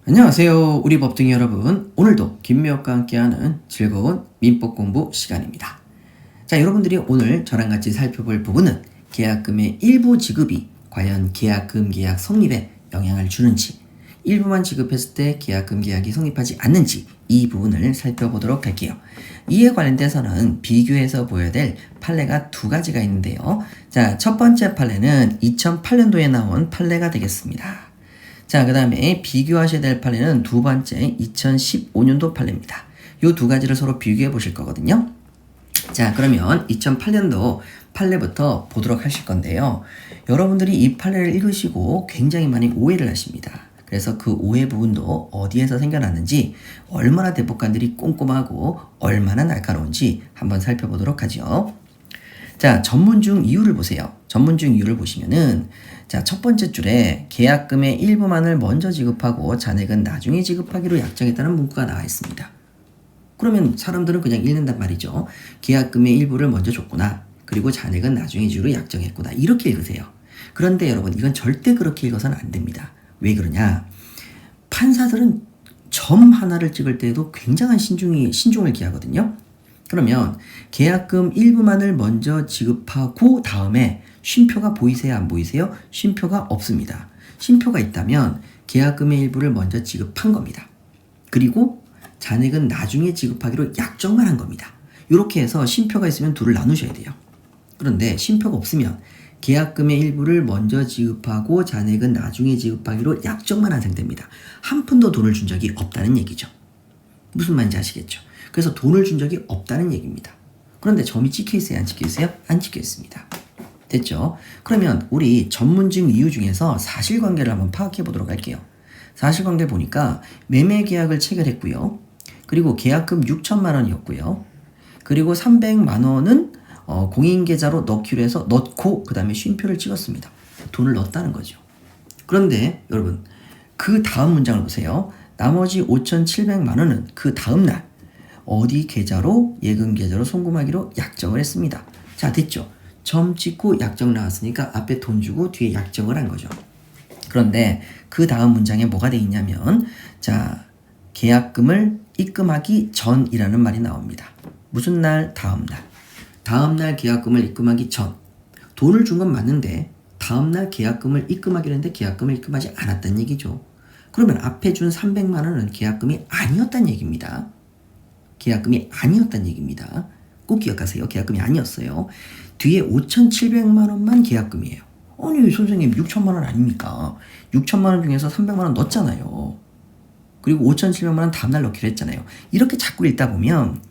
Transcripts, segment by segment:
안녕하세요. 우리 법등이 여러분. 오늘도 김미혁과 함께하는 즐거운 민법 공부 시간입니다. 자, 여러분들이 오늘 저랑 같이 살펴볼 부분은 계약금의 일부 지급이 과연 계약금 계약 성립에 영향을 주는지, 일부만 지급했을 때 계약금 계약이 성립하지 않는지 이 부분을 살펴보도록 할게요. 이에 관련돼서는 비교해서 보여야 될 판례가 두 가지가 있는데요. 자, 첫 번째 판례는 2008년도에 나온 판례가 되겠습니다. 자, 그 다음에 비교하셔야 될 판례는 두 번째 2015년도 판례입니다. 이 두 가지를 서로 비교해 보실 거거든요. 자, 그러면 2008년도 판례부터 보도록 하실 건데요. 여러분들이 이 판례를 읽으시고 굉장히 많이 오해를 하십니다. 그래서 그 오해 부분도 어디에서 생겨났는지, 얼마나 대법관들이 꼼꼼하고 얼마나 날카로운지 한번 살펴보도록 하죠. 자, 전문중 이유를 보세요. 전문중 이유를 보시면은, 자, 첫 번째 줄에 계약금의 일부만을 먼저 지급하고 잔액은 나중에 지급하기로 약정했다는 문구가 나와 있습니다. 그러면 사람들은 그냥 읽는단 말이죠. 계약금의 일부를 먼저 줬구나. 그리고 잔액은 나중에 주기로 약정했구나. 이렇게 읽으세요. 그런데 여러분, 이건 절대 그렇게 읽어서는 안 됩니다. 왜 그러냐? 판사들은 점 하나를 찍을 때에도 굉장한 신중을 기하거든요. 그러면 계약금 일부만을 먼저 지급하고 다음에 쉼표가 보이세요? 안 보이세요? 쉼표가 없습니다. 쉼표가 있다면 계약금의 일부를 먼저 지급한 겁니다. 그리고 잔액은 나중에 지급하기로 약정만 한 겁니다. 이렇게 해서 쉼표가 있으면 둘을 나누셔야 돼요. 그런데 쉼표가 없으면 계약금의 일부를 먼저 지급하고 잔액은 나중에 지급하기로 약정만 한 상태입니다. 한 푼도 돈을 준 적이 없다는 얘기죠. 무슨 말인지 아시겠죠? 그래서 돈을 준 적이 없다는 얘기입니다. 그런데 점이 찍혀 있어요? 안 찍혀 있어요? 안 찍혀 있습니다. 됐죠? 그러면 우리 전문증 이유 중에서 사실관계를 한번 파악해 보도록 할게요. 사실관계 보니까 매매 계약을 체결했고요. 그리고 계약금 6천만 원이었고요. 그리고 300만 원은 공인계좌로 넣기로 해서 넣고 그 다음에 쉼표를 찍었습니다. 돈을 넣었다는 거죠. 그런데 여러분, 그 다음 문장을 보세요. 나머지 5,700만 원은 그 다음날 어디 계좌로, 예금 계좌로 송금하기로 약정을 했습니다. 자, 됐죠? 점 찍고 약정 나왔으니까 앞에 돈 주고 뒤에 약정을 한 거죠. 그런데 그 다음 문장에 뭐가 돼 있냐면, 자, 계약금을 입금하기 전이라는 말이 나옵니다. 무슨 날? 다음날. 다음날 계약금을 입금하기 전. 돈을 준 건 맞는데 다음날 계약금을 입금하기로 했는데 계약금을 입금하지 않았다는 얘기죠. 그러면 앞에 준 300만 원은 계약금이 아니었다는 얘기입니다. 계약금이 아니었다는 얘기입니다. 꼭 기억하세요. 계약금이 아니었어요. 뒤에 5,700만 원만 계약금이에요. 아니 선생님 6천만 원 아닙니까? 6천만 원 중에서 300만 원 넣었잖아요. 그리고 5,700만 원 다음날 넣기로 했잖아요. 이렇게 자꾸 읽다 보면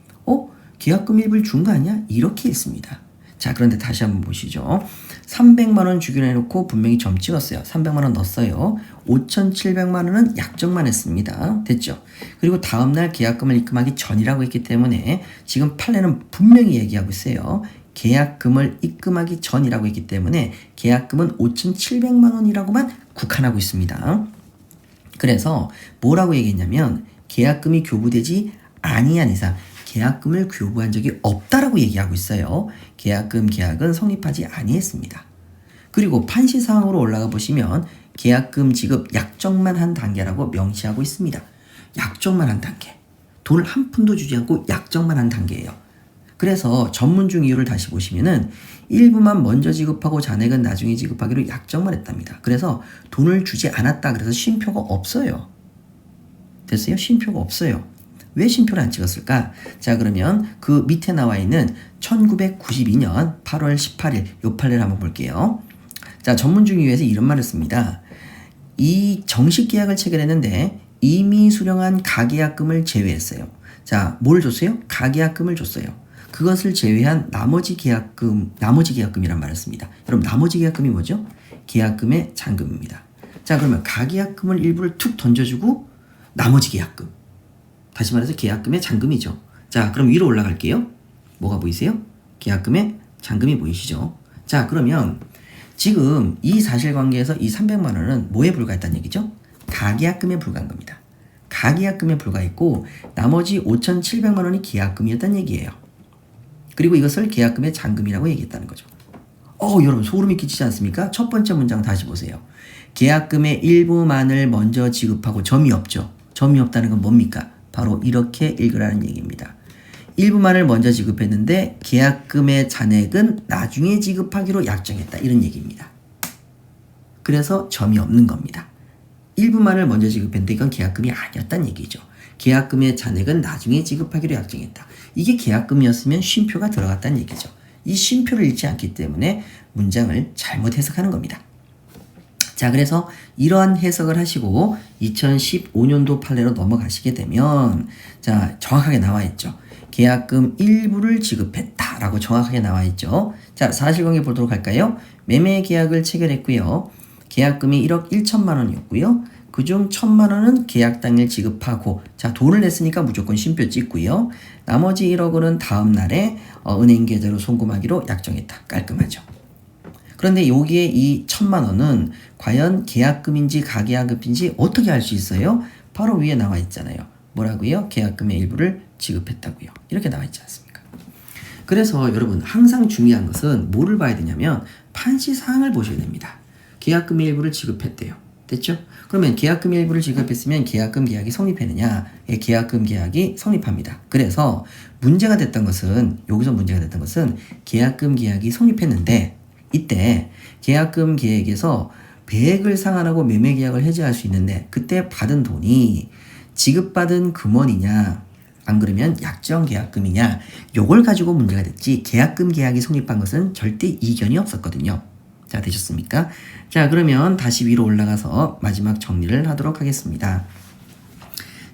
계약금 일부를 준 거 아니야? 이렇게 했습니다. 자, 그런데 다시 한번 보시죠. 300만 원 주기로 해놓고 분명히 점 찍었어요. 300만 원 넣었어요. 5,700만 원은 약정만 했습니다. 됐죠? 그리고 다음날 계약금을 입금하기 전이라고 했기 때문에 지금 판례는 분명히 얘기하고 있어요. 계약금을 입금하기 전이라고 했기 때문에 계약금은 5,700만 원이라고만 국한하고 있습니다. 그래서 뭐라고 얘기했냐면 계약금이 교부되지 아니한 이상 계약금을 교부한 적이 없다라고 얘기하고 있어요. 계약금 계약은 성립하지 아니했습니다. 그리고 판시사항으로 올라가 보시면 계약금 지급 약정만 한 단계라고 명시하고 있습니다. 약정만 한 단계. 돈을 한 푼도 주지 않고 약정만 한 단계예요. 그래서 전문중 이유를 다시 보시면은 일부만 먼저 지급하고 잔액은 나중에 지급하기로 약정만 했답니다. 그래서 돈을 주지 않았다. 그래서 쉼표가 없어요. 됐어요? 쉼표가 없어요. 왜 쉼표를 안 찍었을까? 자, 그러면 그 밑에 나와 있는 1992년 8월 18일 요 판례를 한번 볼게요. 자, 전문중 이유에서 이런 말을 씁니다. 이 정식 계약을 체결했는데 이미 수령한 가계약금을 제외했어요. 자, 뭘 줬어요? 가계약금을 줬어요. 그것을 제외한 나머지 계약금이란 말을 씁니다. 여러분, 나머지 계약금이 뭐죠? 계약금의 잔금입니다. 자, 그러면 가계약금을 일부를 툭 던져주고 나머지 계약금. 다시 말해서 계약금의 잔금이죠. 자, 그럼 위로 올라갈게요. 뭐가 보이세요? 계약금의 잔금이 보이시죠? 자, 그러면 지금 이 사실관계에서 이 300만 원은 뭐에 불과했다는 얘기죠? 가계약금에 불과한 겁니다. 가계약금에 불과했고 나머지 5,700만 원이 계약금이었다는 얘기예요. 그리고 이것을 계약금의 잔금이라고 얘기했다는 거죠. 여러분 소름이 끼치지 않습니까? 첫 번째 문장 다시 보세요. 계약금의 일부만을 먼저 지급하고 점이 없죠. 점이 없다는 건 뭡니까? 바로 이렇게 읽으라는 얘기입니다. 일부만을 먼저 지급했는데 계약금의 잔액은 나중에 지급하기로 약정했다. 이런 얘기입니다. 그래서 점이 없는 겁니다. 일부만을 먼저 지급했는데 이건 계약금이 아니었다는 얘기죠. 계약금의 잔액은 나중에 지급하기로 약정했다. 이게 계약금이었으면 쉼표가 들어갔다는 얘기죠. 이 쉼표를 읽지 않기 때문에 문장을 잘못 해석하는 겁니다. 자, 그래서 이러한 해석을 하시고 2015년도 판례로 넘어가시게 되면 자, 정확하게 나와 있죠. 계약금 일부를 지급했다라고 정확하게 나와 있죠. 자, 사실관계 보도록 할까요? 매매 계약을 체결했고요. 계약금이 1억 1천만 원이었고요. 그중 1천만 원은 계약 당일 지급하고 자, 돈을 냈으니까 무조건 쉼표 찍고요. 나머지 1억 원은 다음 날에 은행 계좌로 송금하기로 약정했다. 깔끔하죠. 그런데 여기에 이 1천만 원은 과연 계약금인지 가계약금인지 어떻게 알 수 있어요? 바로 위에 나와 있잖아요. 뭐라고요? 계약금의 일부를 지급했다고요. 이렇게 나와 있지 않습니까? 그래서 여러분 항상 중요한 것은 뭐를 봐야 되냐면 판시사항을 보셔야 됩니다. 계약금의 일부를 지급했대요. 됐죠? 그러면 계약금의 일부를 지급했으면 계약금 계약이 성립했느냐? 예, 계약금 계약이 성립합니다. 그래서 문제가 됐던 것은 여기서 문제가 됐던 것은 계약금 계약이 성립했는데 이때 계약금 계획에서 배액을 상환하고 매매 계약을 해지할 수 있는데 그때 받은 돈이 지급받은 금원이냐 안 그러면 약정 계약금이냐 요걸 가지고 문제가 됐지 계약금 계약이 성립한 것은 절대 이견이 없었거든요. 자, 되셨습니까? 자, 그러면 다시 위로 올라가서 마지막 정리를 하도록 하겠습니다.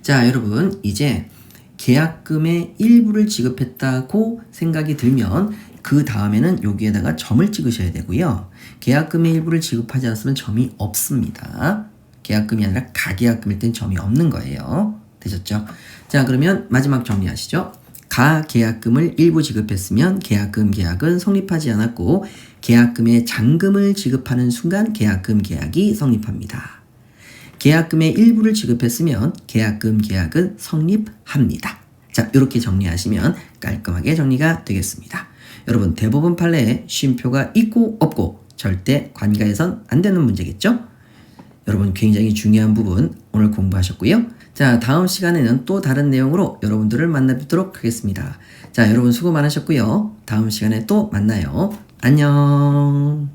자, 여러분 이제 계약금의 일부를 지급했다고 생각이 들면 그 다음에는 여기에다가 점을 찍으셔야 되고요. 계약금의 일부를 지급하지 않았으면 점이 없습니다. 계약금이 아니라 가계약금일 땐 점이 없는 거예요. 되셨죠? 자, 그러면 마지막 정리하시죠. 가계약금을 일부 지급했으면 계약금 계약은 성립하지 않았고 계약금의 잔금을 지급하는 순간 계약금 계약이 성립합니다. 계약금의 일부를 지급했으면 계약금 계약은 성립합니다. 자, 이렇게 정리하시면 깔끔하게 정리가 되겠습니다. 여러분 대법원 판례에 쉼표가 있고 없고 절대 관가해선 안 되는 문제겠죠? 여러분 굉장히 중요한 부분 오늘 공부하셨고요. 자, 다음 시간에는 또 다른 내용으로 여러분들을 만나뵙도록 하겠습니다. 자, 여러분 수고 많으셨고요. 다음 시간에 또 만나요. 안녕.